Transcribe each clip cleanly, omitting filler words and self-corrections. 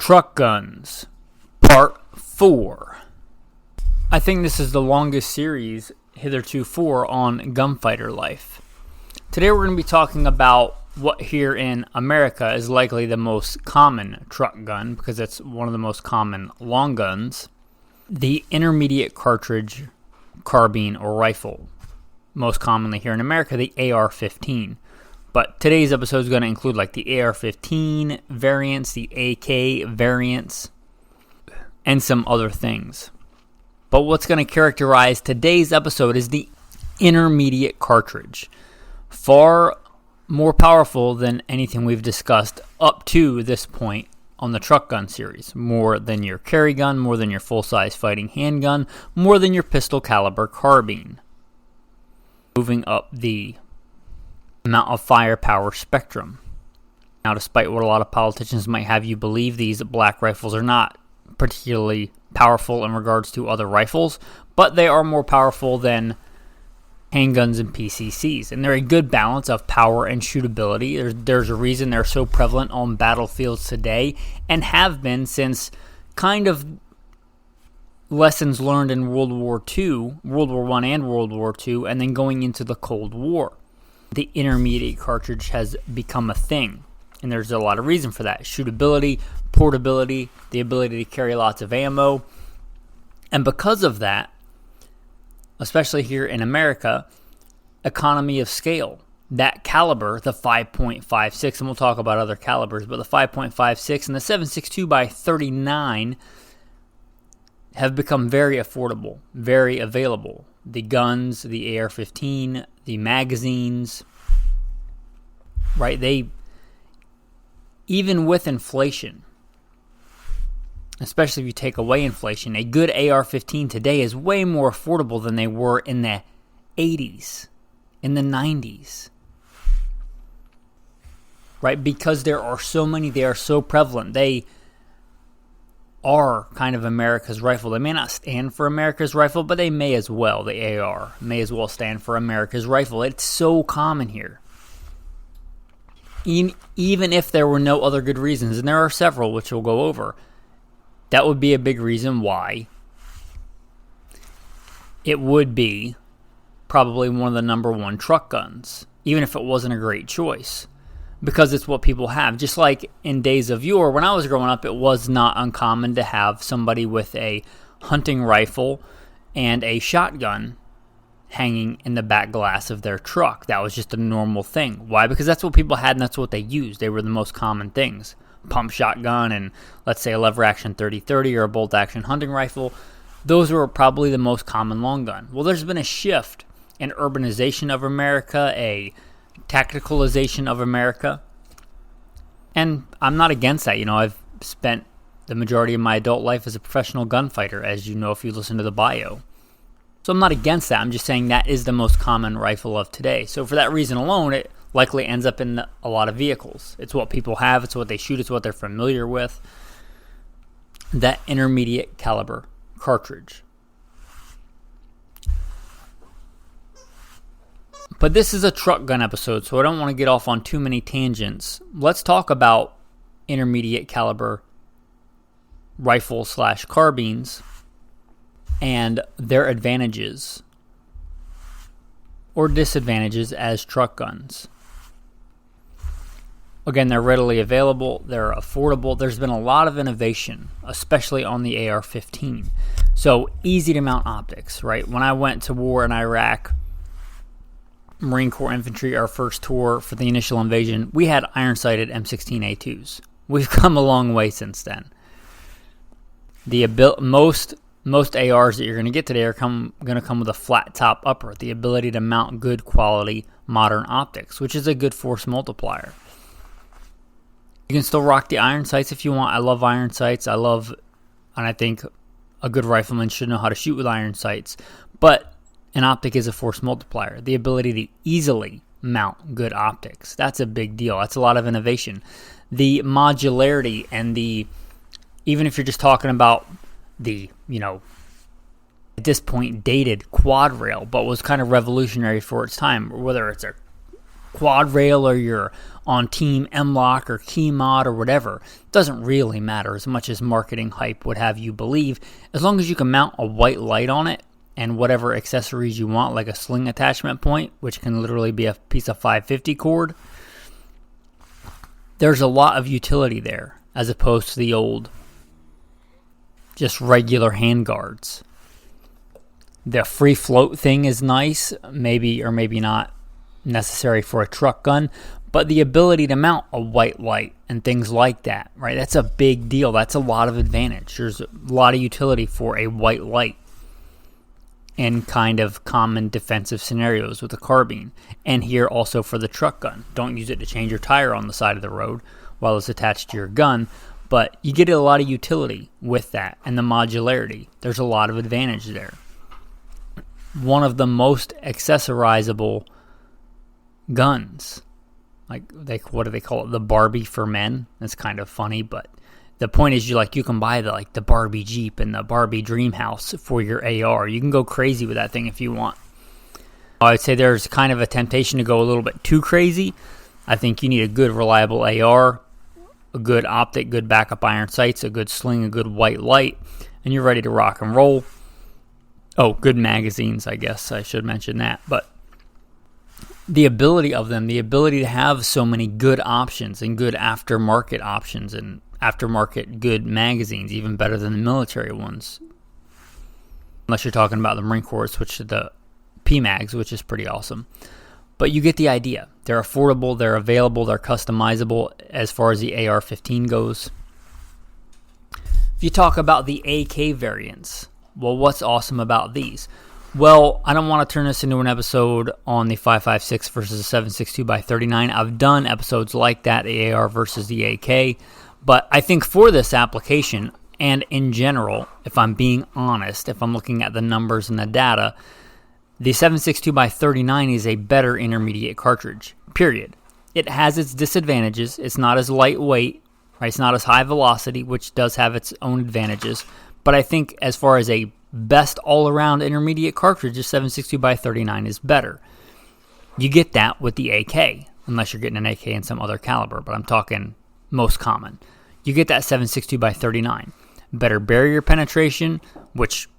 Truck Guns, Part 4. I think this is the longest series hitherto on gunfighter life. Today we're going to be talking about what here in America is likely the most common truck gun, because it's one of the most common long guns, the intermediate cartridge carbine or rifle. Most commonly here in America, the AR-15. But today's episode is going to include like the AR-15 variants, the A.K. variants, and some other things. But what's going to characterize today's episode is the intermediate cartridge. Far more powerful than anything we've discussed up to this point on the truck gun series. More than your carry gun, more than your full-size fighting handgun, more than your pistol caliber carbine. Moving up the amount of firepower spectrum. Now, despite what a lot of politicians might have you believe, these black rifles are not particularly powerful in regards to other rifles, but they are more powerful than handguns and PCCs, and they're a good balance of power and shootability. There's a reason they're so prevalent on battlefields today, and have been since kind of lessons learned in World War II, World War I and World War II, and then going into the Cold War. The intermediate cartridge has become a thing, and there's a lot of reason for that. Shootability, portability, the ability to carry lots of ammo, and because of that, especially here in America, economy of scale. That caliber, the 5.56, and we'll talk about other calibers, but the 5.56 and the 7.62 by 39 have become very affordable, very available. The guns, the AR-15, the magazines, right? They, even with inflation, especially if you take away inflation, a good AR-15 today is way more affordable than they were in the 80s, in the 90s. Right? Because there are so many, they are so prevalent. They are kind of America's rifle. They may not stand for America's rifle, but they may as well. The AR may as well stand for America's rifle. It's so common here. Even if there were no other good reasons, and there are several which we'll go over, that would be a big reason why it would be probably one of the number one truck guns, even if it wasn't a great choice, because it's what people have. Just like in days of yore, when I was growing up, it was not uncommon to have somebody with a hunting rifle and a shotgun hanging in the back glass of their truck. That was just a normal thing. Why? Because that's what people had and that's what they used. They were the most common things. Pump shotgun and, let's say, a lever action 30-30 or a bolt action hunting rifle. Those were probably the most common long gun. Well, there's been a shift in urbanization of America, a tacticalization of America, and I'm not against that. You know, I've spent the majority of my adult life as a professional gunfighter, as you know if you listen to the bio. So I'm not against that. I'm just saying that is the most common rifle of today. So for that reason alone, it likely ends up in a lot of vehicles. It's what people have, it's what they shoot, it's what they're familiar with. That intermediate caliber cartridge. But this is a truck gun episode, so I don't want to get off on too many tangents. Let's talk about intermediate caliber rifle/carbines and their advantages or disadvantages as truck guns. Again, they're readily available, they're affordable. There's been a lot of innovation, especially on the AR-15. So easy to mount optics, right? When I went to war in Iraq, Marine Corps Infantry, our first tour for the initial invasion, we had iron-sighted M16A2s. We've come a long way since then. Most A.R.s that you're going to get today are going to come with a flat top upper, the ability to mount good quality modern optics, which is a good force multiplier. You can still rock the iron sights if you want. I love iron sights. And I think a good rifleman should know how to shoot with iron sights. But an optic is a force multiplier. The ability to easily mount good optics. That's a big deal. That's a lot of innovation. The modularity and even if you're just talking about the, at this point dated quad rail, but was kind of revolutionary for its time, whether it's a quad rail or you're on Team M-Lock or Key Mod or whatever. It doesn't really matter as much as marketing hype would have you believe. As long as you can mount a white light on it and whatever accessories you want, like a sling attachment point, which can literally be a piece of 550 cord, there's a lot of utility there as opposed to the old just regular handguards. The free float thing is nice, maybe or maybe not necessary for a truck gun, but the ability to mount a white light and things like that, right? That's a big deal. That's a lot of advantage. There's a lot of utility for a white light in kind of common defensive scenarios with a carbine. And here also for the truck gun. Don't use it to change your tire on the side of the road while it's attached to your gun, but you get a lot of utility with that and the modularity. There's a lot of advantage there. One of the most accessorizable guns. What do they call it? The Barbie for men. It's kind of funny, but the point is you can buy the Barbie Jeep and the Barbie Dream House for your AR. You can go crazy with that thing if you want. I would say there's kind of a temptation to go a little bit too crazy. I think you need a good reliable AR, a good optic, good backup iron sights, a good sling, a good white light, and you're ready to rock and roll. Oh, good magazines, I guess I should mention that. But the ability of them, the ability to have so many good options and good aftermarket options and aftermarket good magazines, even better than the military ones. Unless you're talking about the Marine Corps, switch to the PMags, which is pretty awesome. But you get the idea. They're affordable, they're available, they're customizable as far as the AR-15 goes. If you talk about the AK variants, well, what's awesome about these? Well, I don't want to turn this into an episode on the 5.56 versus the 7.62x39. I've done episodes like that, the AR versus the AK. But I think for this application, and in general, if I'm being honest, if I'm looking at the numbers and the data, the 7.62x39 is a better intermediate cartridge, period. It has its disadvantages. It's not as lightweight, right? It's not as high velocity, which does have its own advantages. But I think as far as a best all-around intermediate cartridge, the 7.62x39 is better. You get that with the AK, unless you're getting an AK in some other caliber, but I'm talking most common. You get that 7.62x39. Better barrier penetration, which,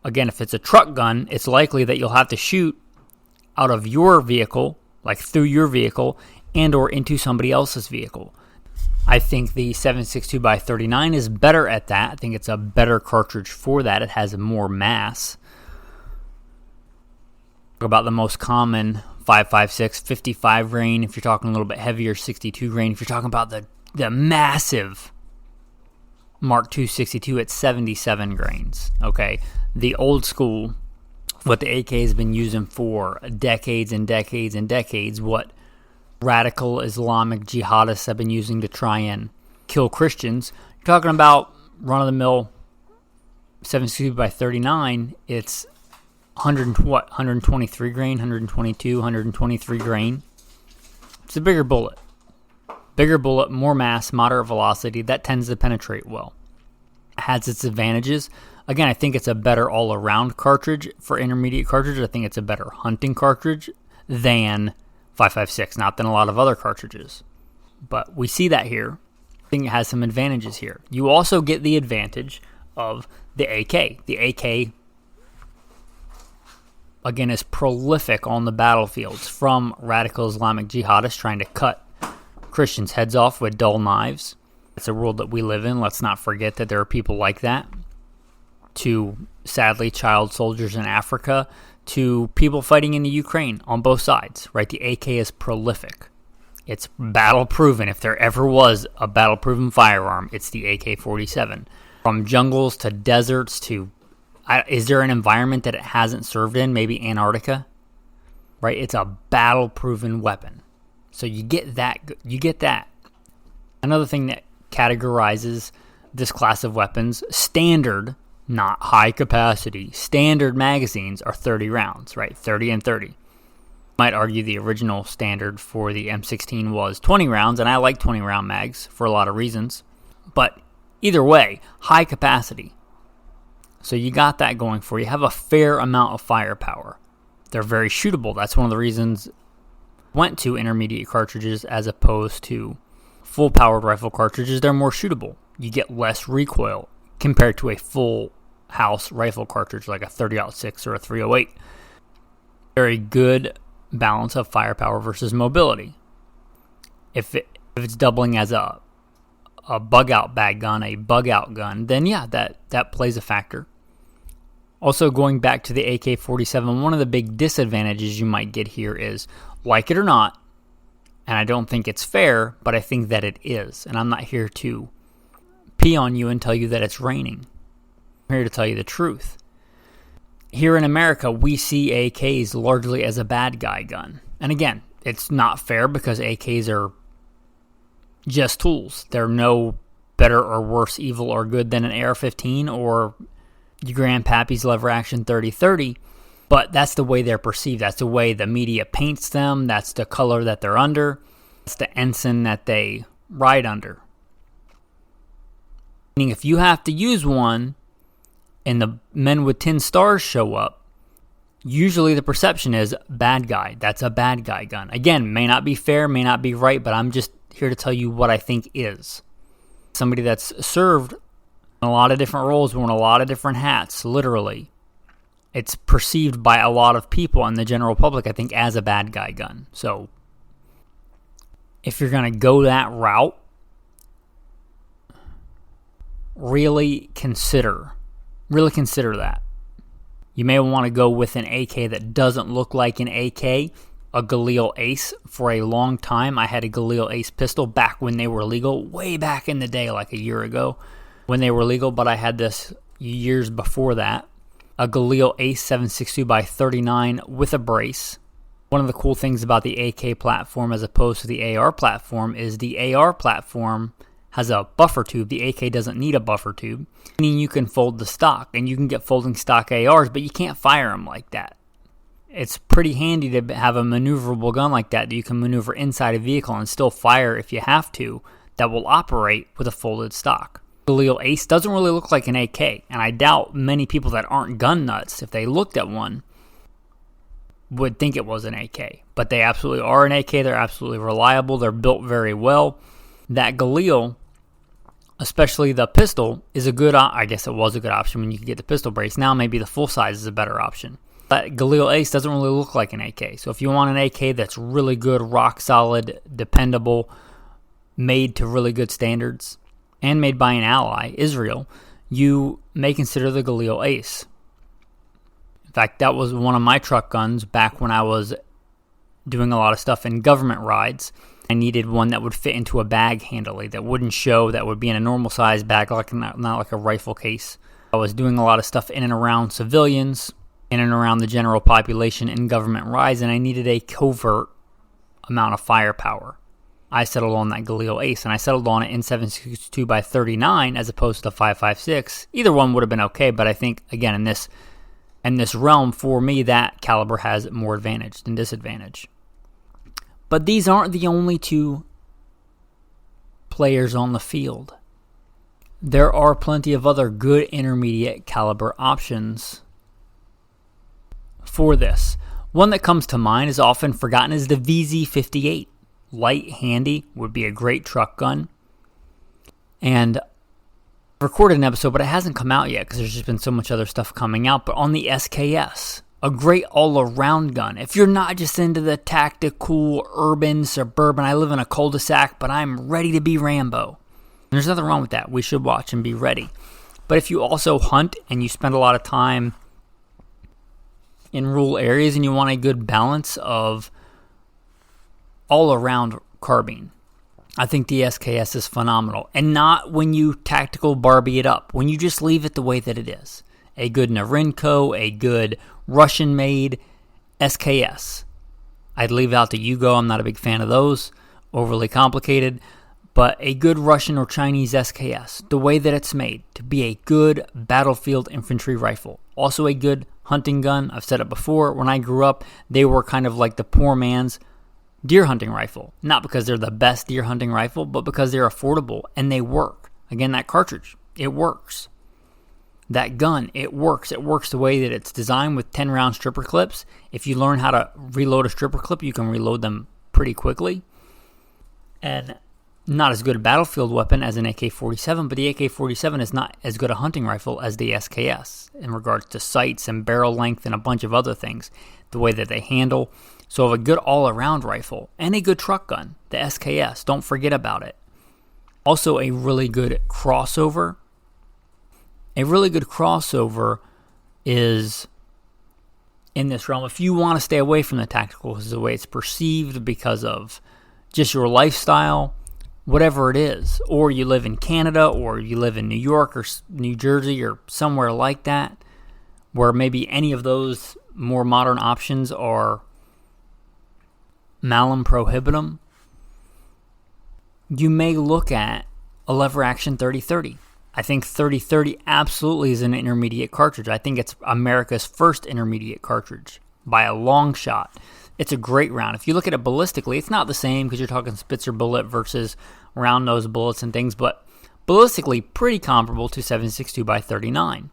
again, if it's a truck gun, it's likely that you'll have to shoot out of your vehicle, like through your vehicle, and or into somebody else's vehicle. I think the 7.62x39 is better at that. I think it's a better cartridge for that. It has more mass. About the most common 5.56, 55 grain. If you're talking a little bit heavier, 62 grain. If you're talking about the massive Mark II 62 at 77 grains. Okay, the old school, what the AK has been using for decades and decades and decades, what radical Islamic jihadists have been using to try and kill Christians. You're talking about run-of-the-mill 7.62x39. It's 123 grain, 122, 123 grain. It's a bigger bullet. Bigger bullet, more mass, moderate velocity. That tends to penetrate well. It has its advantages. Again, I think it's a better all-around cartridge for intermediate cartridge. I think it's a better hunting cartridge than 5.56, not than a lot of other cartridges. But we see that here. I think it has some advantages here. You also get the advantage of the AK. The AK, again, is prolific on the battlefields, from radical Islamic jihadists trying to cut Christians' heads off with dull knives. It's a world that we live in. Let's not forget that there are people like that. To, sadly, child soldiers in Africa, to people fighting in the Ukraine on both sides, right? The AK is prolific. It's battle-proven. If there ever was a battle-proven firearm, it's the AK-47. From jungles to deserts to... is there an environment that it hasn't served in? Maybe Antarctica? Right? It's a battle-proven weapon. So you get that. You get that. Another thing that categorizes this class of weapons, standard, not high capacity, standard magazines are 30 rounds, right? 30 and 30. Might argue the original standard for the M16 was 20 rounds, and I like 20 round mags for a lot of reasons. But either way, high capacity. So you got that going for you. You have a fair amount of firepower. They're very shootable. That's one of went to intermediate cartridges as opposed to full-powered rifle cartridges, they're more shootable. You get less recoil compared to a full-house rifle cartridge like a 30-06 or a 308. Very good balance of firepower versus mobility. If it's doubling as a bug-out bag gun, a bug-out gun, then yeah, that plays a factor. Also, going back to the AK-47, one of the big disadvantages you might get here is, like it or not, and I don't think it's fair, but I think that it is, and I'm not here to pee on you and tell you that it's raining. I'm here to tell you the truth. Here in America, we see A.K.s largely as a bad guy gun. And again, it's not fair because A.K.s are just tools. They're no better or worse evil or good than an AR-15 or your grandpappy's lever action 30-30, but that's the way they're perceived. That's the way the media paints them. That's the color that they're under. That's the ensign that they ride under. Meaning if you have to use one and the men with 10 stars show up, usually the perception is bad guy. That's a bad guy gun. Again, may not be fair, may not be right, but I'm just here to tell you what I think is. Somebody that's served in a lot of different roles, worn a lot of different hats, literally. It's perceived by a lot of people in the general public, I think, as a bad guy gun. So, if you're going to go that route, really consider that. You may want to go with an AK that doesn't look like an AK, a A.R.s. For a long time, I had a A.R.s pistol back when they were legal, way back in the day, like a year ago, when they were legal, but I had this years before that. A A.R.s 7.62x39 with a brace. One of the cool things about the AK platform as opposed to the AR platform is the AR platform has a buffer tube. The AK doesn't need a buffer tube, meaning you can fold the stock, and you can get folding stock ARs, but you can't fire them like that. It's pretty handy to have a maneuverable gun like that you can maneuver inside a vehicle and still fire if you have to, that will operate with a folded stock. A.R.s doesn't really look like an AK, and I doubt many people that aren't gun nuts, if they looked at one, would think it was an AK. But they absolutely are an AK. They're absolutely reliable. They're built very well. That Galil, especially the pistol, is a good I guess it was a good option when you could get the pistol brace. Now maybe the full size is a better option. But A.R.s doesn't really look like an AK. So if you want an AK that's really good, rock solid, dependable, made to really good standards, and made by an ally, Israel, you may consider the A.R.s. In fact, that was one of my truck guns back when I was doing a lot of stuff in government rides. I needed one that would fit into a bag handily, that wouldn't show, that would be in a normal size bag, not like a rifle case. I was doing a lot of stuff in and around civilians, in and around the general population in government rides, and I needed a covert amount of firepower. I settled on that A.R.s, and I settled on it in 7.62x39 as opposed to 5.56. Either one would have been okay, but I think, again, in this realm, for me, that caliber has more advantage than disadvantage. But these aren't the only two players on the field. There are plenty of other good intermediate caliber options for this. One that comes to mind is often forgotten is the VZ58. Light, handy, would be a great truck gun. And I recorded an episode, but it hasn't come out yet because there's just been so much other stuff coming out. But on the A.K.s, a great all-around gun. If you're not just into the tactical, urban, suburban, I live in a cul-de-sac, but I'm ready to be Rambo. There's nothing wrong with that. We should watch and be ready. But if you also hunt and you spend a lot of time in rural areas and you want a good balance of all-around carbine, I think the A.K.s is phenomenal. And not when you tactical Barbie it up. When you just leave it the way that it is. A good Narenko, a good Russian-made A.K.s. I'd leave out the Yugo. I'm not a big fan of those. Overly complicated. But a good Russian or Chinese A.K.s. The way that it's made to be a good battlefield infantry rifle. Also a good hunting gun. I've said it before. When I grew up, they were kind of like the poor man's deer hunting rifle. Not because they're the best deer hunting rifle, but because they're affordable and they work. Again, that cartridge, it works. That gun, it works. It works the way that it's designed with 10-round stripper clips. If you learn how to reload a stripper clip, you can reload them pretty quickly. And not as good a battlefield weapon as an AK-47, but the AK-47 is not as good a hunting rifle as the A.K.s in regards to sights and barrel length and a bunch of other things, the way that they handle. So of a good all-around rifle and a good truck gun, the A.K.s, don't forget about it. Also a really good crossover. A really good crossover is in this realm. If you want to stay away from the tactical because of the way it's perceived because of just your lifestyle, whatever it is, or you live in Canada, or you live in New York or New Jersey or somewhere like that, where maybe any of those more modern options are malum prohibitum, you may look at a lever action 30-30. I think 30-30 absolutely is an intermediate cartridge. I think it's America's first intermediate cartridge by a long shot. It's a great round. If you look at it ballistically, it's not the same because you're talking Spitzer bullet versus round nose bullets and things, but ballistically pretty comparable to 7.62 by 39.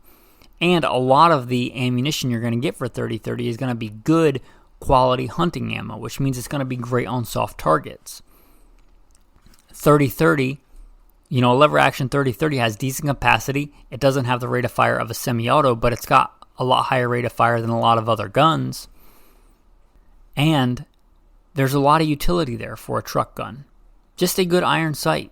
And a lot of the ammunition you're going to get for 30-30 is going to be good quality hunting ammo, which means it's going to be great on soft targets. 30-30, a lever action 30-30 has decent capacity. It doesn't have the rate of fire of a semi-auto, but it's got a lot higher rate of fire than a lot of other guns. And there's a lot of utility there for a truck gun. Just a good iron sight.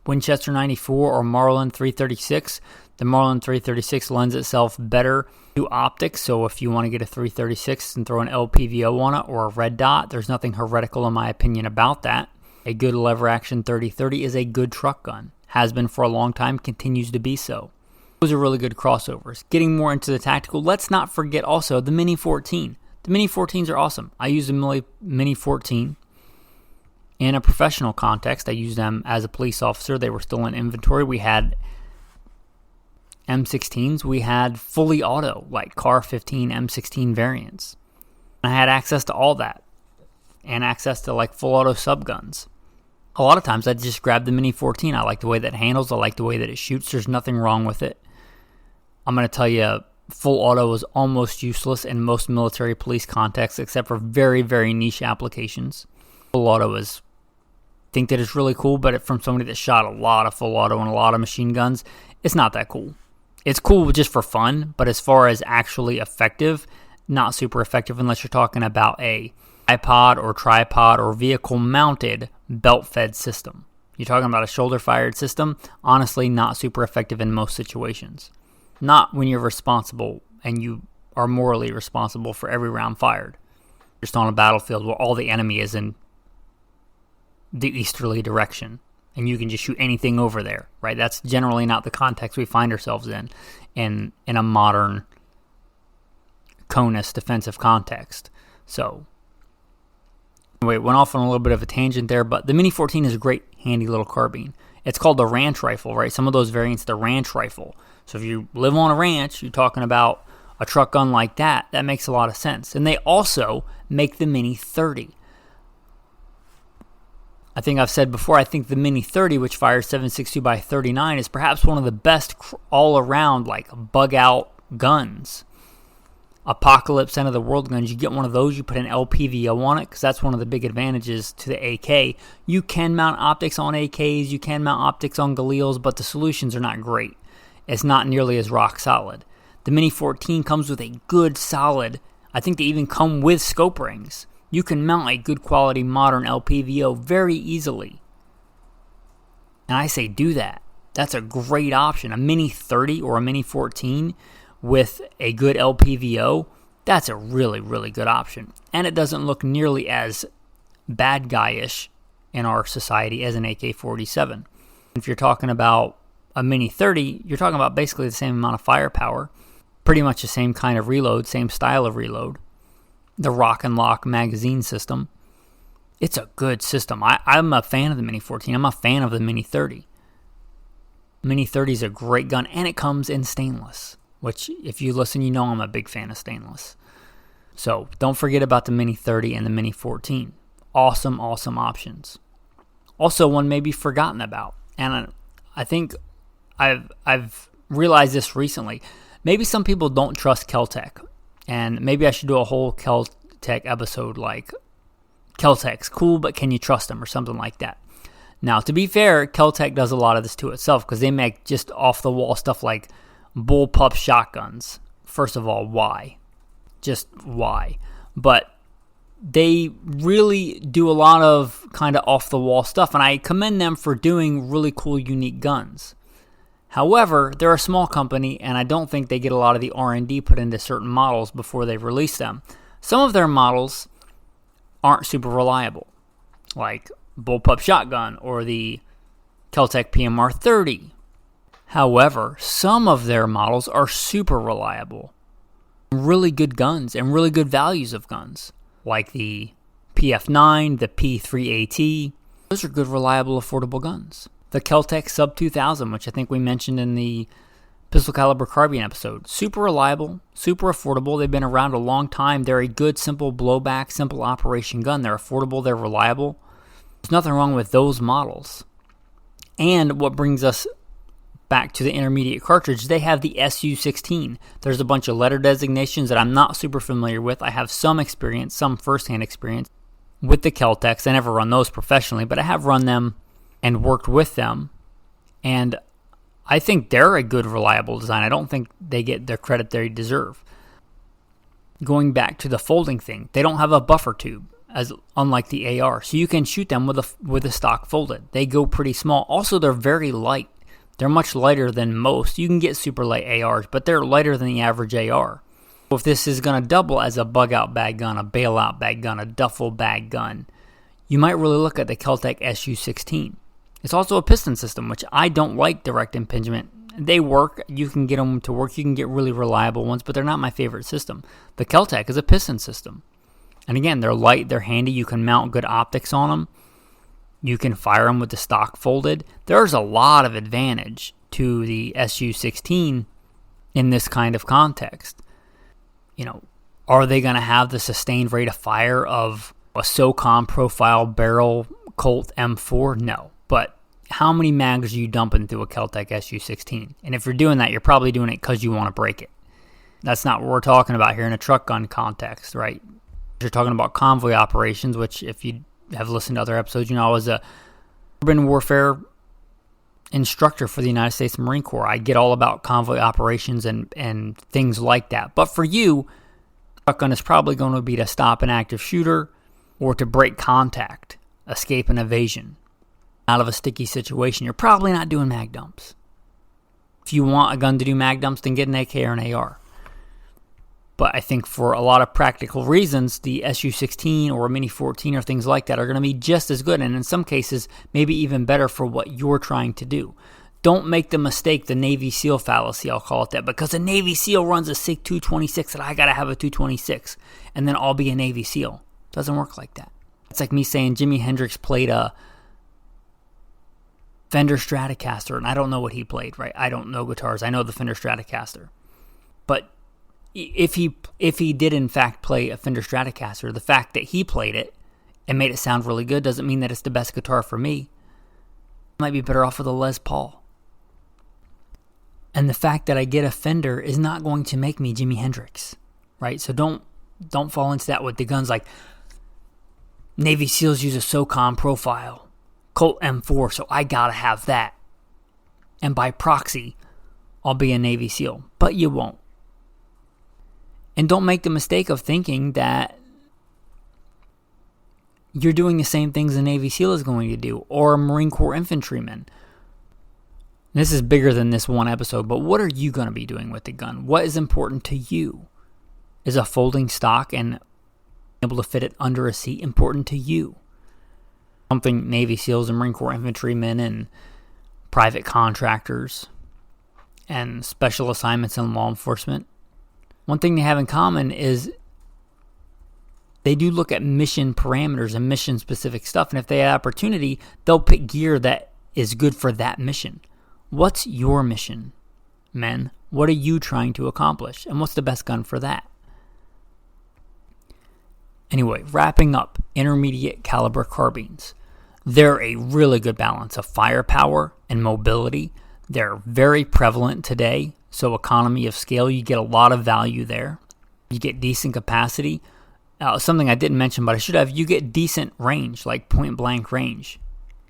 Winchester 94 or Marlin 336. The Marlin 336 lends itself better to optics. So if you want to get a 336 and throw an LPVO on it or a red dot, there's nothing heretical in my opinion about that. A good lever action 30-30 is a good truck gun. Has been for a long time, continues to be so. Those are really good crossovers. Getting more into the tactical, let's not forget also the Mini 14. The Mini 14s are awesome. I use the Mini 14 in a professional context. I used them as a police officer. They were still in inventory. We had M16s. We had fully auto, like Car 15 M16 variants. I had access to all that and access to like full auto subguns. A lot of times I just grab the Mini 14. I like the way that it handles. I like the way that it shoots. There's nothing wrong with it. I'm going to tell you, full auto is almost useless in most military police contexts except for very, very niche applications. Full auto think that it's really cool, but from somebody that shot a lot of full auto and a lot of machine guns, it's not that cool. It's cool just for fun, but as far as actually effective, not super effective unless you're talking about a tripod or vehicle-mounted belt-fed system. You're talking about a shoulder-fired system, honestly not super effective in most situations. Not when you're responsible and you are morally responsible for every round fired. Just on a battlefield where all the enemy is in the easterly direction and you can just shoot anything over there, right? That's generally not the context we find ourselves in a modern CONUS defensive context. So, anyway, went off on a little bit of a tangent there, but the Mini 14 is a great, handy little carbine. It's called the ranch rifle, right? Some of those variants, the ranch rifle. So if you live on a ranch, you're talking about a truck gun like that, that makes a lot of sense. And they also make the Mini 30. I think I've said before, I think the Mini 30, which fires 7.62 by 39, is perhaps one of the best all-around, like, bug-out guns. Apocalypse End of the World guns, you get one of those, you put an LPVO on it, because that's one of the big advantages to the AK. You can mount optics on AKs, you can mount optics on Galils, but the solutions are not great. It's not nearly as rock solid. The Mini 14 comes with a good solid, I think they even come with scope rings. You can mount a good quality modern LPVO very easily. And I say do that. That's a great option. A Mini 30 or a Mini 14 with a good LPVO, that's a really, really good option. And it doesn't look nearly as bad guy-ish in our society as an AK-47. If you're talking about a Mini 30, you're talking about basically the same amount of firepower, pretty much the same kind of reload, same style of reload. The Rock and Lock magazine system. It's a good system. I'm a fan of the Mini 14. I'm a fan of the Mini 30. Mini 30 is a great gun, and it comes in stainless, which if you listen, you know I'm a big fan of stainless. So don't forget about the Mini 30 and the Mini 14. Awesome, awesome options. Also, one may be forgotten about, and I think I've realized this recently. Maybe some people don't trust Kel-Tec, and maybe I should do a whole Kel-Tec episode like Kel-Tec's cool, but can you trust them, or something like that. Now, to be fair, Kel-Tec does a lot of this to itself because they make just off-the-wall stuff like bullpup shotguns. First of all, why? Just why? But they really do a lot of kind of off-the-wall stuff, and I commend them for doing really cool, unique guns. However, they're a small company, and I don't think they get a lot of the R&D put into certain models before they release them. Some of their models aren't super reliable, like bullpup shotgun or the Kel-Tec PMR 30. However, some of their models are super reliable. Really good guns and really good values of guns, like the PF9, the P3AT. Those are good, reliable, affordable guns. The Kel-Tec Sub 2000, which I think we mentioned in the pistol caliber carbine episode. Super reliable, super affordable. They've been around a long time. They're a good, simple blowback, simple operation gun. They're affordable, they're reliable. There's nothing wrong with those models. And what brings us back to the intermediate cartridge, they have the SU16. There's a bunch of letter designations that I'm not super familiar with. I have some experience, some first-hand experience with the Kel-Tecs. I never run those professionally, but I have run them and worked with them, and I think they're a good, reliable design. I don't think they get the credit they deserve. Going back to the folding thing, they don't have a buffer tube, unlike the AR, so you can shoot them with a stock folded. They go pretty small. Also, they're very light. They're much lighter than most. You can get super light ARs, but they're lighter than the average AR. So if this is going to double as a bug-out bag gun, a bailout bag gun, a duffel bag gun, you might really look at the Kel-Tec SU16. It's also a piston system, which I don't like direct impingement. They work. You can get them to work. You can get really reliable ones, but they're not my favorite system. The Kel-Tec is a piston system. And again, they're light, they're handy. You can mount good optics on them. You can fire them with the stock folded. There's a lot of advantage to the SU16 in this kind of context. You know, are they going to have the sustained rate of fire of a SOCOM profile barrel Colt M4? No. But how many mags are you dumping through a Kel-Tec SU16? And if you're doing that, you're probably doing it because you want to break it. That's not what we're talking about here in a truck gun context, right? You're talking about convoy operations, which if you have listened to other episodes, you know I was a urban warfare instructor for the United States Marine Corps. I get all about convoy operations and things like that. But for you, truck gun is probably going to be to stop an active shooter or to break contact, escape an evasion. Out of a sticky situation, you're probably not doing mag dumps. If you want a gun to do mag dumps, then get an AK or an AR. But I think for a lot of practical reasons, the SU16 or a Mini 14 or things like that are going to be just as good, and in some cases, maybe even better for what you're trying to do. Don't make the mistake, the Navy SEAL fallacy, I'll call it that, because a Navy SEAL runs a SIG 226 that I got to have a 226, and then I'll be a Navy SEAL. It doesn't work like that. It's like me saying Jimi Hendrix played a Fender Stratocaster, and I don't know what he played, right? I don't know guitars. I know the Fender Stratocaster. But if he did in fact play a Fender Stratocaster, the fact that he played it and made it sound really good doesn't mean that it's the best guitar for me. I might be better off with a Les Paul. And the fact that I get a Fender is not going to make me Jimi Hendrix, right? So don't fall into that with the guns like Navy SEALs use a SOCOM profile. Colt M4, so I gotta have that. And by proxy, I'll be a Navy SEAL. But you won't. And don't make the mistake of thinking that you're doing the same things a Navy SEAL is going to do, or a Marine Corps infantryman. This is bigger than this one episode, but what are you going to be doing with the gun? What is important to you? Is a folding stock and able to fit it under a seat important to you? Something Navy SEALs and Marine Corps infantrymen and private contractors and special assignments in law enforcement. One thing they have in common is they do look at mission parameters and mission specific stuff. And if they have opportunity, they'll pick gear that is good for that mission. What's your mission, men? What are you trying to accomplish? And what's the best gun for that? Anyway, wrapping up intermediate caliber carbines. They're a really good balance of firepower and mobility. They're very prevalent today, so economy of scale, you get a lot of value there. You get decent capacity. Something I didn't mention, but I should have, you get decent range, like point blank range.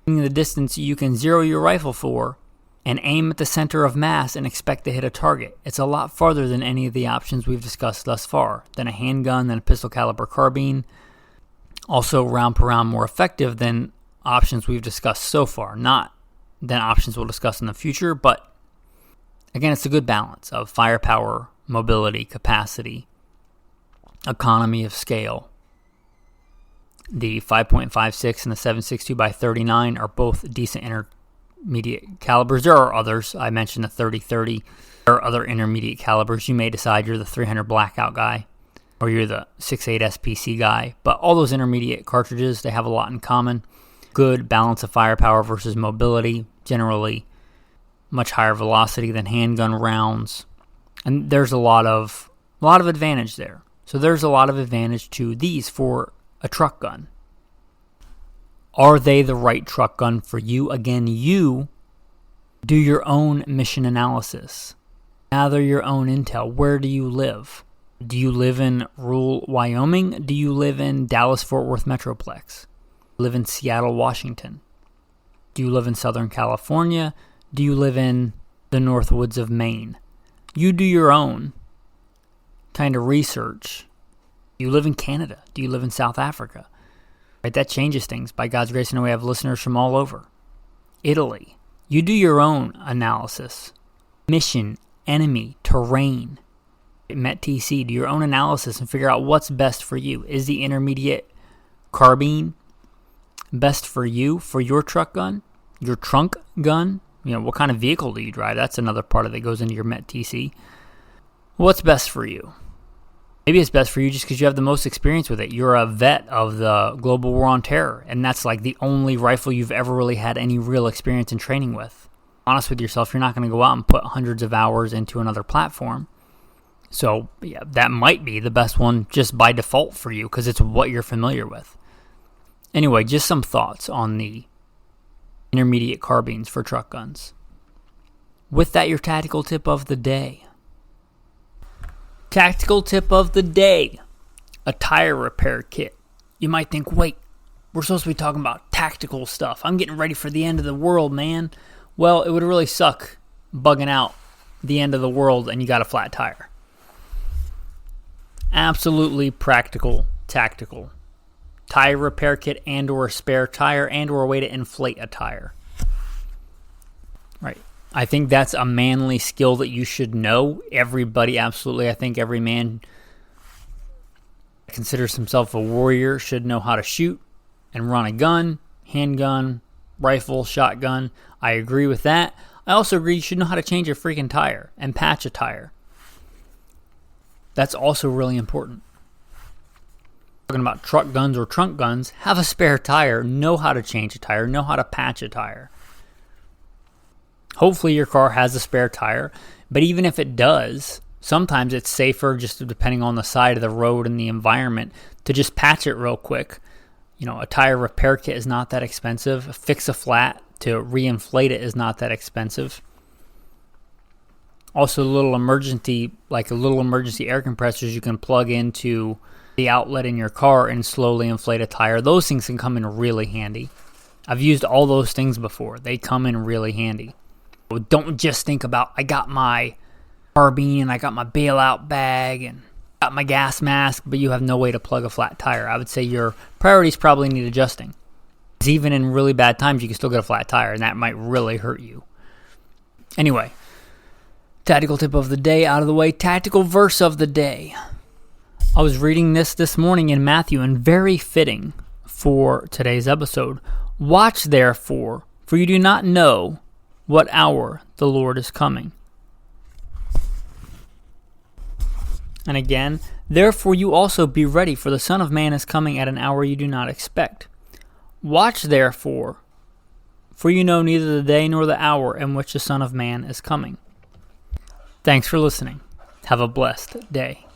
Meaning the distance you can zero your rifle for and aim at the center of mass and expect to hit a target. It's a lot farther than any of the options we've discussed thus far, than a handgun, than a pistol caliber carbine. Also round per round more effective than options we've discussed so far. Not than options we'll discuss in the future, but again, it's a good balance of firepower, mobility, capacity, economy of scale. The 5.56 and the 7.62 by 39 are both decent intermediate calibers. There are others. I mentioned the 30-30. There are other intermediate calibers. You may decide you're the 300 blackout guy or you're the 6.8 SPC guy. But all those intermediate cartridges, they have a lot in common. Good balance of firepower versus mobility. Generally much higher velocity than handgun rounds. And there's a lot of advantage there. So there's a lot of advantage to these for a truck gun. Are they the right truck gun for you? Again, you do your own mission analysis. Gather your own intel. Where do you live? Do you live in rural Wyoming? Do you live in Dallas-Fort Worth Metroplex? Live in Seattle, Washington? Do you live in Southern California? Do you live in the North Woods of Maine? You do your own kind of research. Do you live in Canada? Do you live in South Africa? Right, that changes things. By God's grace, I know we have listeners from all over. Italy. You do your own analysis. Mission, enemy, terrain. MET-TC. Do your own analysis and figure out what's best for you. Is the intermediate carbine best for you, for your truck gun, your trunk gun? What kind of vehicle do you drive? That's another part of it that goes into your MET-TC. What's best for you? Maybe it's best for you just because you have the most experience with it. You're a vet of the global war on terror, and that's like the only rifle you've ever really had any real experience in training with. Honest with yourself, you're not going to go out and put hundreds of hours into another platform. So, yeah, that might be the best one just by default for you because it's what you're familiar with. Anyway, just some thoughts on the intermediate carbines for truck guns. With that, your tactical tip of the day. Tactical tip of the day, a tire repair kit. You might think, wait, we're supposed to be talking about tactical stuff. I'm getting ready for the end of the world, man. Well, it would really suck bugging out the end of the world and you got a flat tire. Absolutely practical, tactical. Tire repair kit and or a spare tire and or a way to inflate a tire. Right. I think that's a manly skill that you should know. Everybody, absolutely. I think every man considers himself a warrior should know how to shoot and run a gun, handgun, rifle, shotgun. I agree with that. I also agree you should know how to change a freaking tire and patch a tire. That's also really important. Talking about truck guns or trunk guns, have a spare tire, know how to change a tire, know how to patch a tire. Hopefully your car has a spare tire, but even if it does, sometimes it's safer, just depending on the side of the road and the environment, to just patch it real quick. A tire repair kit is not that expensive. Fix a flat to reinflate it is not that expensive. Also, little emergency air compressors you can plug into the outlet in your car and slowly inflate a tire. Those things can come in really handy. I've used all those things before. They come in really handy. Don't just think about, I got my carbine, I got my bailout bag, and got my gas mask, but you have no way to plug a flat tire. I would say your priorities probably need adjusting. Because even in really bad times, you can still get a flat tire, and that might really hurt you. Anyway, tactical tip of the day out of the way. Tactical verse of the day. I was reading this morning in Matthew, and very fitting for today's episode. Watch therefore, for you do not know what hour the Lord is coming. And again, therefore you also be ready, for the Son of Man is coming at an hour you do not expect. Watch therefore, for you know neither the day nor the hour in which the Son of Man is coming. Thanks for listening. Have a blessed day.